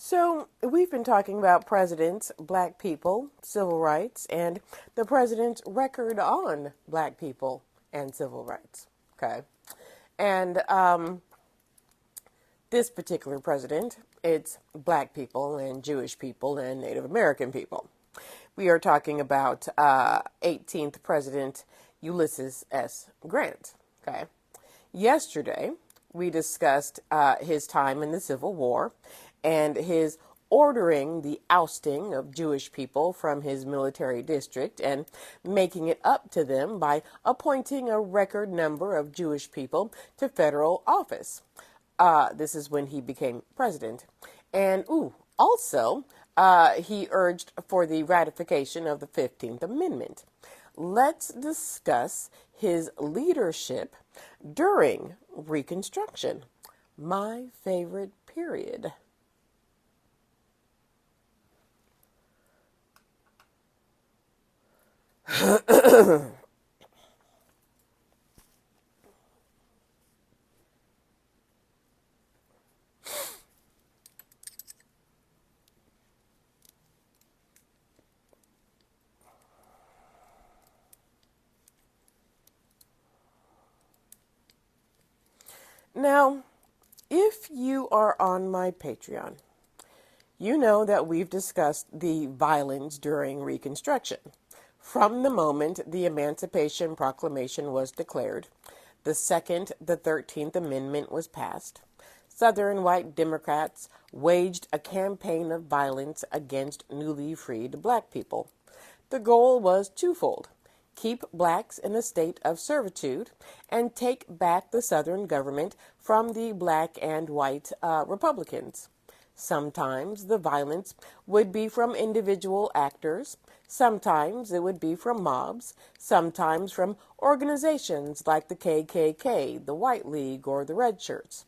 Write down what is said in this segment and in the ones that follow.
So, we've been talking about presidents, black people, civil rights, and the president's record on black people and civil rights. Okay. And this particular president, it's black people and Jewish people and Native American people. We are talking about 18th President Ulysses S Grant. Okay. Yesterday, we discussed his time in the Civil War and his ordering the ousting of Jewish people from his military district and making it up to them by appointing a record number of Jewish people to federal office. This is when he became president. And, also, he urged for the ratification of the 15th Amendment. Let's discuss his leadership during Reconstruction, my favorite period. Now, if you are on my Patreon, you know that we've discussed the violence during Reconstruction. From the moment the Emancipation Proclamation was declared, the second the 13th Amendment was passed, Southern white Democrats waged a campaign of violence against newly freed black people. The goal was twofold: keep blacks in a state of servitude and take back the Southern government from the black and white Republicans. Sometimes the violence would be from individual actors, sometimes it would be from mobs, sometimes from organizations like the KKK, the White League, or the Red Shirts.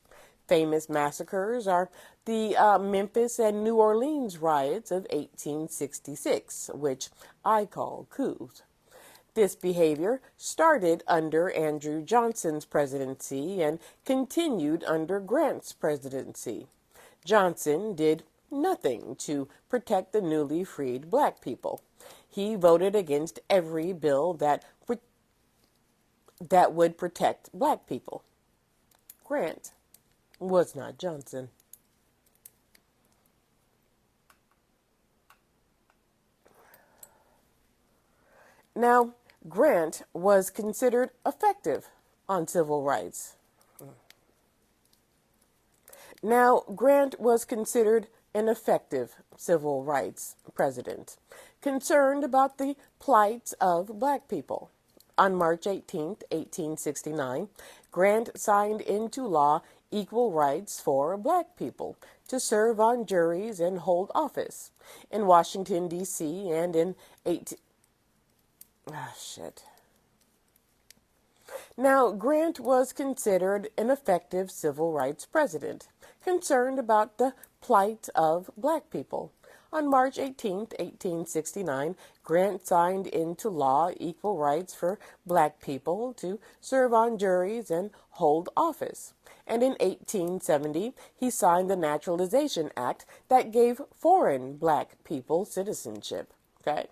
Famous massacres are the Memphis and New Orleans riots of 1866, which I call coups. This behavior started under Andrew Johnson's presidency and continued under Grant's presidency. Johnson did nothing to protect the newly freed black people. He voted against every bill that would protect black people. Grant was not Johnson. Now, Grant was considered effective on civil rights. Grant was considered an effective civil rights president, concerned about the plight of black people. On March 18, 1869, Grant signed into law equal rights for black people to serve on juries and hold office. In Washington, D.C., and in 18... Now, Grant was considered an effective civil rights president, concerned about the plight of black people. On March 18, 1869, Grant signed into law equal rights for black people to serve on juries and hold office. And in 1870, he signed the Naturalization Act that gave foreign black people citizenship. Okay?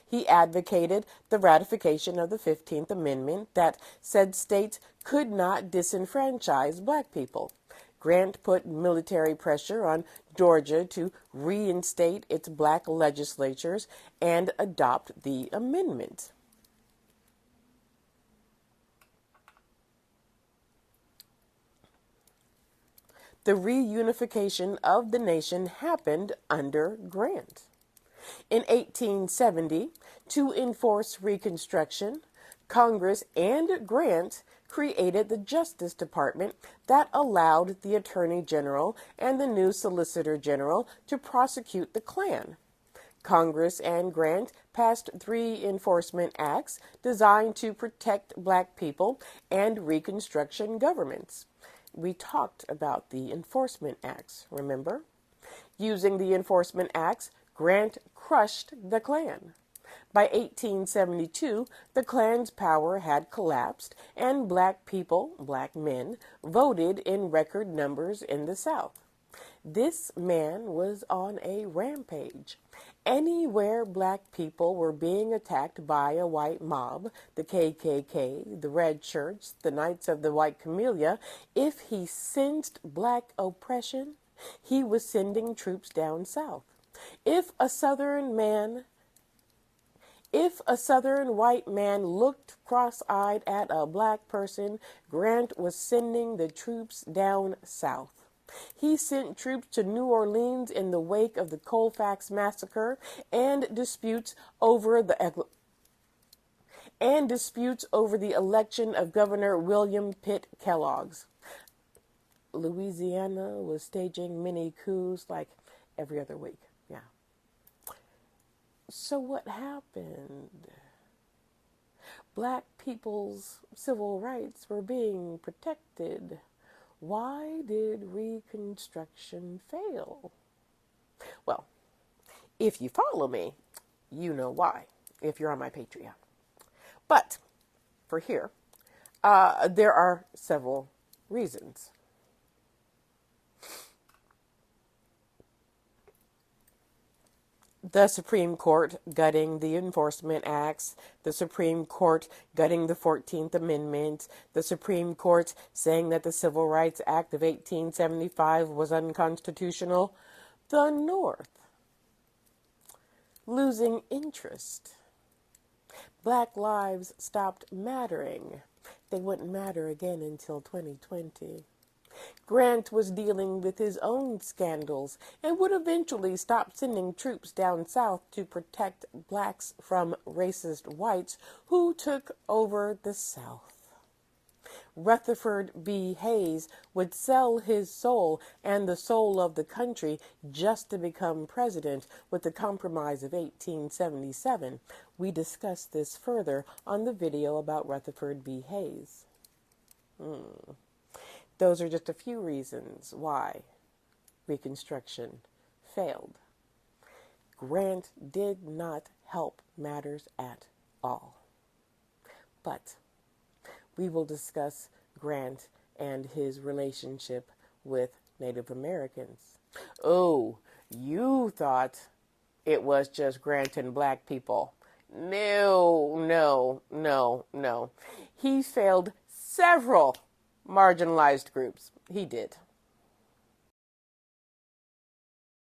He advocated the ratification of the 15th Amendment that said states could not disenfranchise black people. Grant put military pressure on Georgia to reinstate its black legislatures and adopt the amendment. The reunification of the nation happened under Grant. In 1870, to enforce Reconstruction, Congress and Grant created the Justice Department that allowed the Attorney General and the new Solicitor General to prosecute the Klan. Congress and Grant passed 3 enforcement acts designed to protect black people and Reconstruction governments. We talked about the enforcement acts, remember? Using the enforcement acts, Grant crushed the Klan. By 1872, the Klan's power had collapsed, and black people, black men, voted in record numbers in the South. This man was on a rampage. Anywhere black people were being attacked by a white mob, the KKK, the Red Shirts, the Knights of the White Camellia, if he sensed black oppression, he was sending troops down south. If a southern white man looked cross-eyed at a black person, Grant was sending the troops down south. He sent troops to New Orleans in the wake of the Colfax massacre and disputes over the election of Governor William Pitt Kellogg's. Louisiana was staging mini coups like every other week. Yeah. So what happened? Black people's civil rights were being protected. Why did Reconstruction fail? Well, if you follow me, you know why, if you're on my Patreon. But for here, there are several reasons. The Supreme Court gutting the Enforcement Acts, the Supreme Court gutting the 14th Amendment, the Supreme Court saying that the Civil Rights Act of 1875 was unconstitutional, the North losing interest. Black lives stopped mattering. They wouldn't matter again until 2020. Grant was dealing with his own scandals and would eventually stop sending troops down south to protect blacks from racist whites who took over the South. Rutherford B. Hayes would sell his soul and the soul of the country just to become president with the Compromise of 1877. We discussed this further on the video about Rutherford B. Hayes. Those are just a few reasons why Reconstruction failed. Grant did not help matters at all. But we will discuss Grant and his relationship with Native Americans. Oh, you thought it was just Grant and black people. No. He failed several marginalized groups. He did.